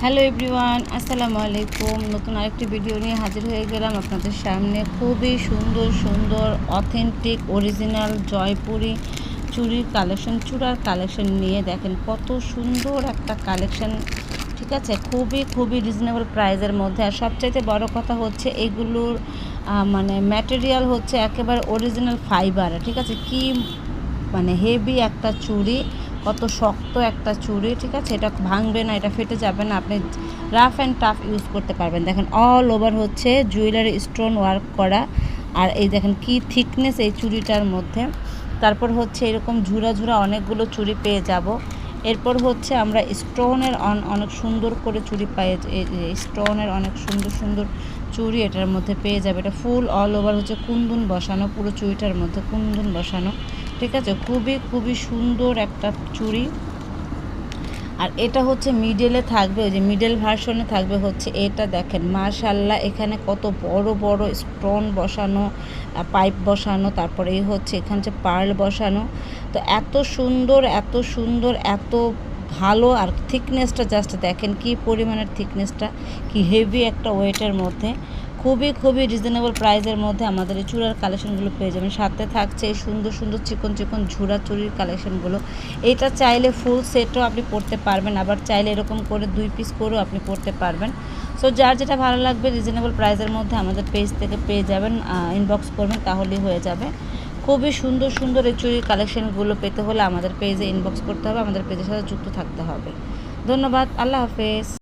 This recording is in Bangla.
হ্যালো এভরিওয়ান, আসসালামু আলাইকুম। নতুন আরেকটি ভিডিও নিয়ে হাজির হয়ে গেলাম আপনাদের সামনে। খুবই সুন্দর সুন্দর অথেন্টিক অরিজিনাল জয়পুরি চুড়ির কালেকশন, চূড়ার কালেকশন নিয়ে দেখেন কত সুন্দর একটা কালেকশন। ঠিক আছে, খুবই খুবই রিজনেবল প্রাইসের মধ্যে। আর সবচাইতে বড় কথা হচ্ছে এগুলোর মানে ম্যাটেরিয়াল হচ্ছে একেবারে অরিজিনাল ফাইবার। ঠিক আছে, কি মানে হেভি একটা চুড়ি, কত শক্ত একটা চুড়ি। ঠিক আছে, এটা ভাঙবে না, এটা ফেটে যাবে না, আপনি রাফ অ্যান্ড টাফ ইউজ করতে পারবেন। দেখেন অল ওভার হচ্ছে জুয়েলারি স্টোন ওয়ার্ক করা। আর এই দেখেন কি থিকনেস এই চুড়িটার মধ্যে। তারপর হচ্ছে এরকম ঝুরা ঝুরা অনেকগুলো চুড়ি পেয়ে যাব। এরপর হচ্ছে আমরা স্টোনের অনেক সুন্দর করে চুড়ি পাই, স্টোনের অনেক সুন্দর সুন্দর চুড়ি এটার মধ্যে পেয়ে যাবে। এটা ফুল অল ওভার হচ্ছে কুন্দন বসানো, পুরো চুড়িটার মধ্যে কুন্দন বসানো। ঠিক আছে, খুবই খুবই সুন্দর একটা চুড়ি। আর এটা হচ্ছে মিডলে থাকবে, ওই যে মিডল ভার্সনে থাকবে হচ্ছে এটা। দেখেন মাশাআল্লাহ, এখানে কত বড় বড় স্টোন বসানো, পাইপ বসানো, তারপরে এই হচ্ছে এখানে যে পার্ল বসানো। তো এত সুন্দর এত সুন্দর এত ভালো। আর থিকনেসটা জাস্ট দেখেন কি পরিমাণের থিকনেসটা, কি হেভি একটা ওয়েটের মধ্যে। খুবই খুবই রিজনেবল প্রাইসের মধ্যে আমাদের এই চূড়ার কালেকশনগুলো পেয়ে যাবেন। সাথে থাকছে এই সুন্দর সুন্দর চিকন চিকন ঝুরা চুড়ির কালেকশনগুলো। এটা চাইলে ফুল সেটও আপনি পরতে পারবেন, আবার চাইলে এরকম করে 2 পিস করেও আপনি পরতে পারবেন। সো যার যেটা ভালো লাগবে রিজনেবল প্রাইসের মধ্যে আমাদের পেজ থেকে পেয়ে যাবেন, ইনবক্স করবেন তাহলেই হয়ে যাবে। খুবই সুন্দর সুন্দর এই চুড়ির কালেকশনগুলো পেতে হলে আমাদের পেজে ইনবক্স করতে হবে, আমাদের পেজের সাথে যুক্ত থাকতে হবে। ধন্যবাদ, আল্লাহ হাফেজ।